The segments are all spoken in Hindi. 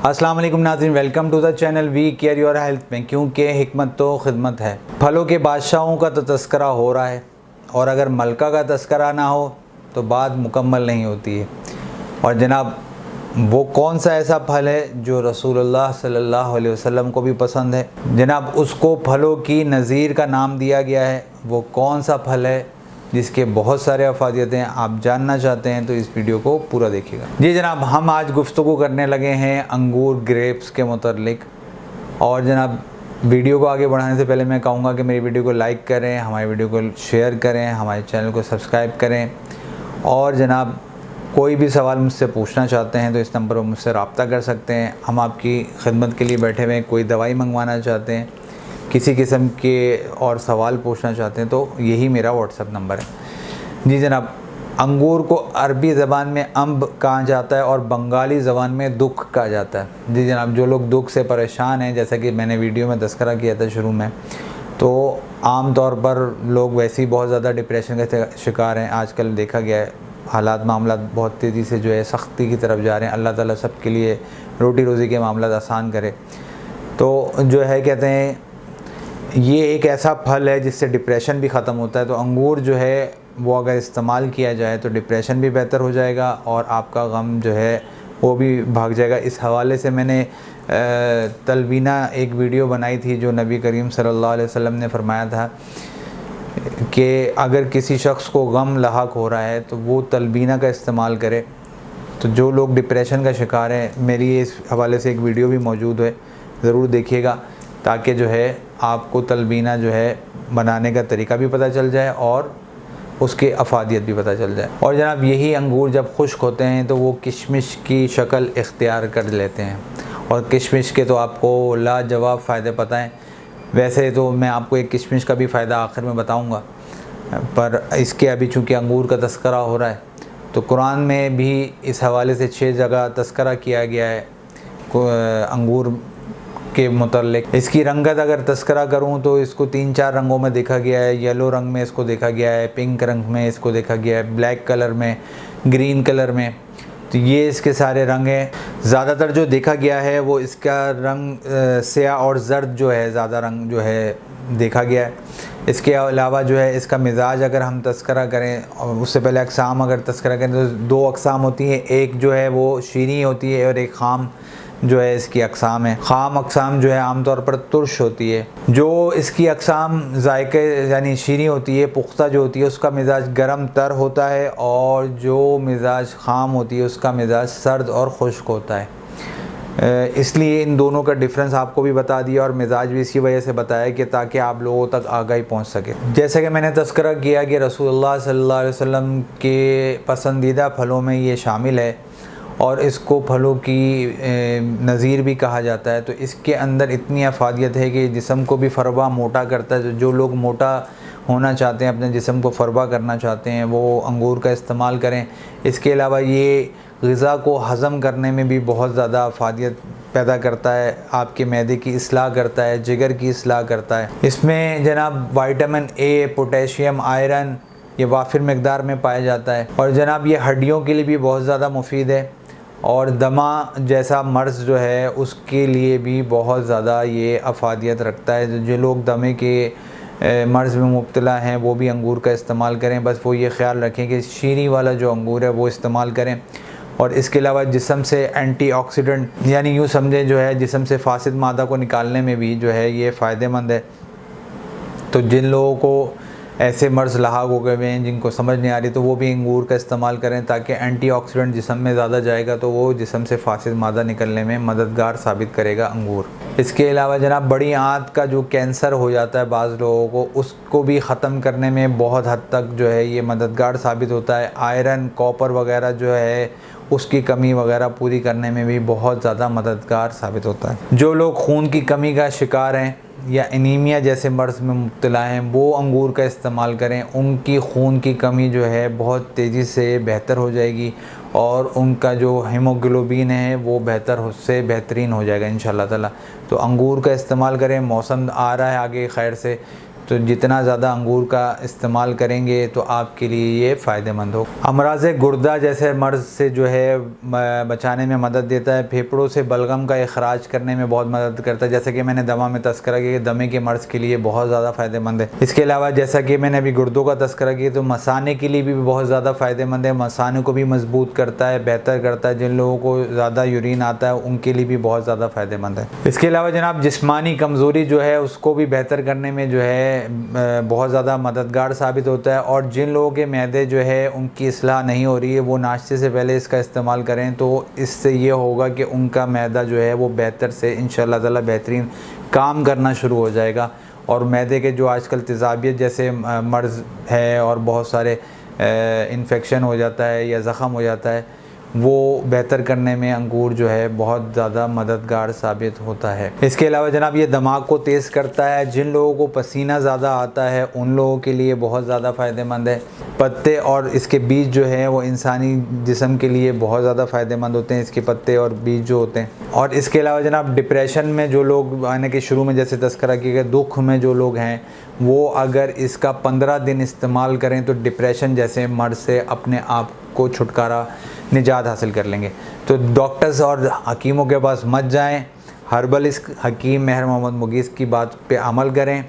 अस्सलाम वालेकुम नाज़रीन, welcome to the channel we care your health में, क्योंकि हिकमत तो खिदमत है। फलों के बादशाहों का तो तस्करा हो रहा है और अगर मलका का तस्करा ना हो तो बात मुकम्मल नहीं होती है। और जनाब वो कौन सा ऐसा फल है जो रसूलुल्लाह सल्लल्लाहु अलैहि वसल्लम को भी पसंद है, जनाब उसको फलों की नज़ीर का नाम दिया गया है। वो कौन सा फल है जिसके बहुत सारे अफादियतें आप जानना चाहते हैं तो इस वीडियो को पूरा देखिएगा। जी जनाब, हम आज गुफ्तगू करने लगे हैं अंगूर ग्रेप्स के मुतल्लिक। और जनाब वीडियो को आगे बढ़ाने से पहले मैं कहूँगा कि मेरी वीडियो को लाइक करें, हमारी वीडियो को शेयर करें, हमारे चैनल को सब्सक्राइब करें। और जनाब कोई भी सवाल मुझसे पूछना चाहते हैं तो इस नंबर पर मुझसे रब्ता कर सकते हैं। हम आपकी खिदमत के लिए बैठे हुए हैं। कोई दवाई मंगवाना चाहते हैं, किसी किस्म के और सवाल पूछना चाहते हैं तो यही मेरा व्हाट्सअप नंबर है। जी जनाब, अंगूर को अरबी ज़बान में अम्ब कहा जाता है और बंगाली ज़बान में दुख कहा जाता है। जी जनाब, जो लोग दुख से परेशान हैं, जैसा कि मैंने वीडियो में तज़किरा किया था शुरू में, तो आम तौर पर लोग वैसे ही बहुत ज़्यादा डिप्रेशन के शिकार हैं। आजकल देखा गया है हालात मामला बहुत तेज़ी से जो है सख्ती की तरफ जा रहे हैं। अल्लाह ताला सब के लिए रोटी रोज़ी के मामला आसान करे। तो जो है कहते हैं ये एक ऐसा फल है जिससे डिप्रेशन भी ख़त्म होता है। तो अंगूर जो है वो अगर इस्तेमाल किया जाए तो डिप्रेशन भी बेहतर हो जाएगा और आपका गम जो है वो भी भाग जाएगा। इस हवाले से मैंने तलबीना एक वीडियो बनाई थी जो नबी करीम सल्लल्लाहु अलैहि वसल्लम ने फरमाया था कि अगर किसी शख्स को गम लाहक हो रहा है तो वो तलबीना का इस्तेमाल करे। तो जो लोग डिप्रेशन का शिकार हैं, मेरी इस हवाले से एक वीडियो भी मौजूद है, ज़रूर देखिएगा ताकि जो है आपको तलबीना जो है बनाने का तरीका भी पता चल जाए और उसकी अफादियत भी पता चल जाए। और जनाब यही अंगूर जब खुश्क होते हैं तो वो किशमिश की शक्ल इख्तियार कर लेते हैं। और किशमिश के तो आपको लाजवाब फ़ायदे पता हैं। वैसे तो मैं आपको एक किशमिश का भी फ़ायदा आखिर में बताऊंगा, पर इसके अभी चूँकि अंगूर का तस्करा हो रहा है तो कुरान में भी इस हवाले से 6 जगह तस्करा किया गया है अंगूर के मुतल्लिक। इसकी रंगत अगर तस्करा करूं तो इसको 3-4 रंगों में देखा गया है। येलो रंग में इसको देखा गया है, पिंक रंग में इसको देखा गया है, ब्लैक कलर में, ग्रीन कलर में। तो ये इसके सारे रंग हैं। ज़्यादातर जो देखा गया है वो इसका रंग स्याह और जर्द जो है ज़्यादा रंग जो है देखा गया है। इसके अलावा जो है इसका मिजाज अगर हम तस्करा करें और उससे पहले अक़साम अगर तस्करा करें तो 2 अक़साम होती हैं। एक जो है वो शीनी होती है और एक ख़ाम जो है इसकी अक़साम है। ख़ाम अक़साम जो है आमतौर पर तुर्श होती है। जो इसकी अक़साम जायके यानी शीनी होती है, पुख्ता जो होती है, उसका मिजाज गर्म तर होता है और जो मिजाज ख़ाम होती है उसका मिजाज सर्द और खुश्क होता है। इसलिए इन दोनों का डिफरेंस आपको भी बता दिया और मिजाज भी इसी वजह से बताया कि ताकि आप लोगों तक आगाही पहुंच सके। जैसे कि मैंने तज़किरा किया कि रसूलुल्लाह सल्लल्लाहु अलैहि वसल्लम के पसंदीदा फलों में ये शामिल है और इसको फलों की नज़ीर भी कहा जाता है। तो इसके अंदर इतनी अफादियत है कि जिस्म को भी फरबा मोटा करता है। जो लोग मोटा होना चाहते हैं, अपने जिस्म को फरबा करना चाहते हैं, वो अंगूर का इस्तेमाल करें। इसके अलावा ये ग़िज़ा को हज़म करने में भी बहुत ज़्यादा अफादियत पैदा करता है, आपके मैदे की इस्लाह करता है, जिगर की इस्लाह करता है। इसमें जनाब विटामिन ए, पोटेशियम, आयरन ये वाफिर मकदार में पाया जाता है। और जनाब ये हड्डियों के लिए भी बहुत ज़्यादा मुफीद है और दमा जैसा मर्ज़ जो है उसके लिए भी बहुत ज़्यादा ये अफादियत रखता है। जो लोग दमे के मर्ज़ में मुब्तला हैं वो भी अंगूर का इस्तेमाल करें। बस वो ये ख्याल रखें कि शीनी वाला जो अंगूर है वो इस्तेमाल करें। और इसके अलावा जिस्म से एंटीऑक्सीडेंट यानी यूँ समझें जो है जिस्म से फासिद मादा को निकालने में भी जो है ये फ़ायदेमंद है। तो जिन लोगों को ऐसे मर्ज़ लाहक हो गए हैं जिनको समझ नहीं आ रही तो वो भी अंगूर का इस्तेमाल करें ताकि एंटीऑक्सीडेंट जिस्म में ज़्यादा जाएगा तो वो जिस्म से फासिद मादा निकलने में मददगार साबित करेगा अंगूर। इसके अलावा जनाब बड़ी आंत का जो कैंसर हो जाता है बाज़ लोगों को, उसको भी ख़त्म करने में बहुत हद तक जो है ये मददगार साबित होता है। आयरन, कॉपर वगैरह जो है उसकी कमी वगैरह पूरी करने में भी बहुत ज़्यादा मददगार साबित होता है। जो लोग खून की कमी का शिकार हैं या एनीमिया जैसे मर्ज़ में मुब्तला हैं वो अंगूर का इस्तेमाल करें। उनकी खून की कमी जो है बहुत तेज़ी से बेहतर हो जाएगी और उनका जो हीमोग्लोबिन है वो से बेहतरीन हो जाएगा इंशाअल्लाह ताला। तो अंगूर का इस्तेमाल करें। मौसम आ रहा है आगे खैर से, तो जितना ज़्यादा अंगूर का इस्तेमाल करेंगे तो आपके लिए ये फ़ायदेमंद हो। अमराज़ गुर्दा जैसे मर्ज़ से जो है बचाने में मदद देता है। फेफड़ों से बलगम का इखराज करने में बहुत मदद करता है, जैसे कि मैंने दमा में तस्करा किया, दमे के मर्ज़ के लिए बहुत ज़्यादा फ़ायदेमंद है। इसके अलावा जैसा कि मैंने अभी गुर्दों का तस्करा किया, तो मसाने के लिए भी बहुत ज़्यादा फ़ायदेमंद है। मसाने को भी मजबूत करता है, बेहतर करता है। जिन लोगों को ज़्यादा यूरिन आता है उनके लिए भी बहुत ज़्यादा फ़ायदेमंद है। इसके अलावा जनाब जिस्मानी कमज़ोरी जो है उसको भी बेहतर करने में जो है बहुत ज़्यादा मददगार साबित होता है। और जिन लोगों के मैदे जो है उनकी इस्लाह नहीं हो रही है, वो नाश्ते से पहले इसका इस्तेमाल करें, तो इससे ये होगा कि उनका मैदा जो है वो बेहतर से इंशाअल्लाह ताला बेहतरीन काम करना शुरू हो जाएगा। और मैदे के जो आजकल तेज़ाबियत जैसे मर्ज़ है और बहुत सारे इन्फेक्शन हो जाता है या ज़ख़म हो जाता है, वो बेहतर करने में अंगूर जो है बहुत ज़्यादा मददगार साबित होता है। इसके अलावा जनाब ये दिमाग को तेज़ करता है। जिन लोगों को पसीना ज़्यादा आता है उन लोगों के लिए बहुत ज़्यादा फ़ायदेमंद है। पत्ते और इसके बीज जो हैं वो इंसानी जिस्म के लिए बहुत ज़्यादा फ़ायदेमंद होते हैं, इसके पत्ते और बीज जो होते हैं। और इसके अलावा जनाब डिप्रेशन में जो लोग आने के शुरू में जैसे तस्करा किया गया, दुख में जो लोग हैं वो अगर इसका 15 दिन इस्तेमाल करें तो डिप्रेशन जैसे मर्ज़ से अपने आप को छुटकारा निजात हासिल कर लेंगे। तो डॉक्टर्स और हकीमों के पास मत जाएं, हर्बलिस्ट हकीम मेहर मोहम्मद मुगीस की बात पे अमल करें।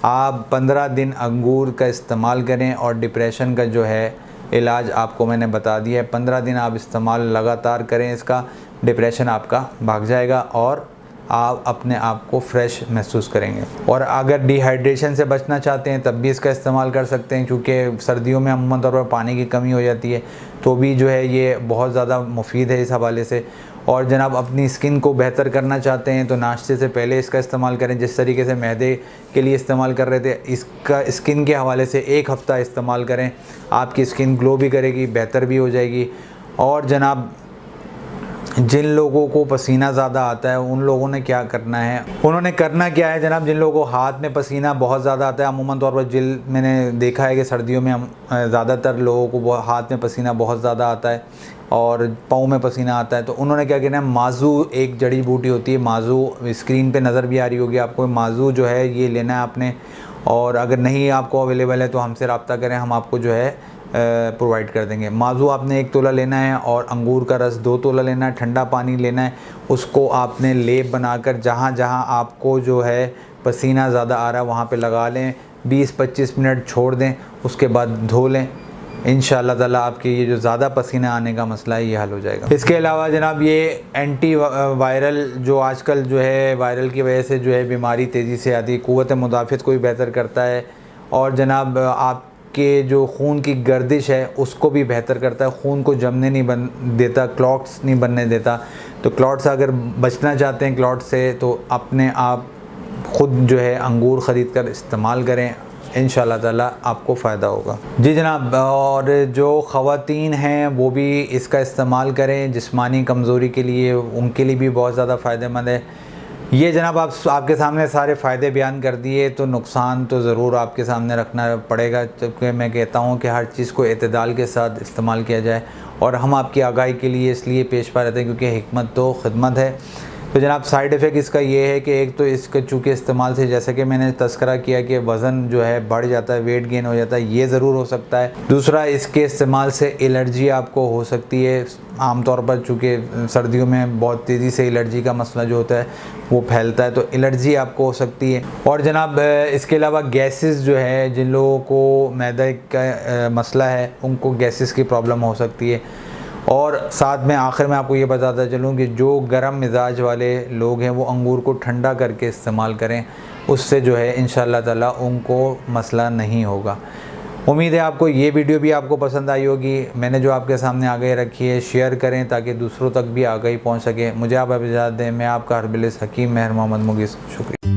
आप 15 दिन अंगूर का इस्तेमाल करें और डिप्रेशन का जो है इलाज आपको मैंने बता दिया है। 15 दिन आप इस्तेमाल लगातार करें इसका, डिप्रेशन आपका भाग जाएगा और आप अपने आप को फ्रेश महसूस करेंगे। और अगर डिहाइड्रेशन से बचना चाहते हैं तब भी इसका इस्तेमाल कर सकते हैं, क्योंकि सर्दियों में अमूमन तौर पर पानी की कमी हो जाती है, तो भी जो है ये बहुत ज़्यादा मुफीद है इस हवाले से। और जनाब अपनी स्किन को बेहतर करना चाहते हैं तो नाश्ते से पहले इसका इस्तेमाल करें। जिस तरीके से मैदे के लिए इस्तेमाल कर रहे थे, इसका स्किन के हवाले से 1 हफ़्ता इस्तेमाल करें, आपकी स्किन ग्लो भी करेगी, बेहतर भी हो जाएगी। और जनाब जिन लोगों को पसीना ज़्यादा आता है उन लोगों ने क्या करना है, उन्होंने करना क्या है जनाब, जिन लोगों को हाथ में पसीना बहुत ज़्यादा आता है, अमूमन तौर पर मैंने देखा है कि सर्दियों में ज़्यादातर लोगों को हाथ में पसीना बहुत ज़्यादा आता है और पाँव में पसीना आता है, तो उन्होंने क्या करना है, माजू एक जड़ी बूटी होती है, माजू स्क्रीन पे नज़र भी आ रही होगी आपको, माजू जो है ये लेना है आपने। और अगर नहीं आपको अवेलेबल है तो हमसे रब्ता करें, हम आपको जो है प्रोवाइड कर देंगे। माजू आपने 1 तोला लेना है और अंगूर का रस 2 तोला लेना है, ठंडा पानी लेना है, उसको आपने लेप बनाकर जहाँ जहाँ आपको जो है पसीना ज़्यादा आ रहा है वहाँ पे लगा लें, 20-25 मिनट छोड़ दें, उसके बाद धो लें। इंशाअल्लाह ताला आपके ये जो ज़्यादा पसीना आने का मसला है ये हल हो जाएगा। इसके अलावा जनाब ये एंटी वायरल जो आजकल जो है वायरल की वजह से जो है बीमारी तेज़ी से आती है, क़ुव्वत मुदाफ़ित को भी बेहतर करता है। और जनाब आपके जो खून की गर्दिश है उसको भी बेहतर करता है, खून को जमने नहीं देता, क्लॉट्स नहीं बनने देता। तो क्लॉट्स अगर बचना चाहते हैं क्लॉट से तो अपने आप ख़ुद जो है अंगूर ख़रीद कर इस्तेमाल करें, इंशाअल्लाह ताला आपको फ़ायदा होगा। जी जनाब, और जो ख़वातीन हैं वो भी इसका इस्तेमाल करें जिस्मानी कमज़ोरी के लिए, उनके लिए भी बहुत ज़्यादा फ़ायदेमंद है। ये जनाब आपके सामने सारे फ़ायदे बयान कर दिए, तो नुकसान तो ज़रूर आपके सामने रखना पड़ेगा, क्योंकि मैं कहता हूँ कि हर चीज़ को एतदाल के साथ इस्तेमाल किया जाए। और हम आपकी आगाही के लिए इसलिए पेश पा रहते हैं क्योंकि हिकमत तो खिदमत है। तो जनाब साइड इफ़ेक्ट इसका ये है कि एक तो इसके चूँकि इस्तेमाल से जैसे कि मैंने तस्करा किया कि वज़न जो है बढ़ जाता है, वेट गेन हो जाता है, ये ज़रूर हो सकता है। दूसरा, इसके इस्तेमाल से एलर्जी आपको हो सकती है। आमतौर पर चूँकि सर्दियों में बहुत तेज़ी से एलर्जी का मसला जो होता है वो फैलता है, तो एलर्जी आपको हो सकती है। और जनाब इसके अलावा गैसेस जो है, जिन लोगों को मैदे का मसला है उनको गैसेस की प्रॉब्लम हो सकती है। और साथ में आखिर में आपको ये बताता चलूँ कि जो गर्म मिजाज वाले लोग हैं वो अंगूर को ठंडा करके इस्तेमाल करें, उससे जो है इंशाअल्लाह ताला उनको मसला नहीं होगा। उम्मीद है आपको ये वीडियो भी आपको पसंद आई होगी। मैंने जो आपके सामने आगे रखी है शेयर करें ताकि दूसरों तक भी आगाही पहुँच सके। मुझे आप इजाज़त दें, मैं आपका हर्बलिस्ट हकीम मेहर मोहम्मद मुगीस, शुक्रिया।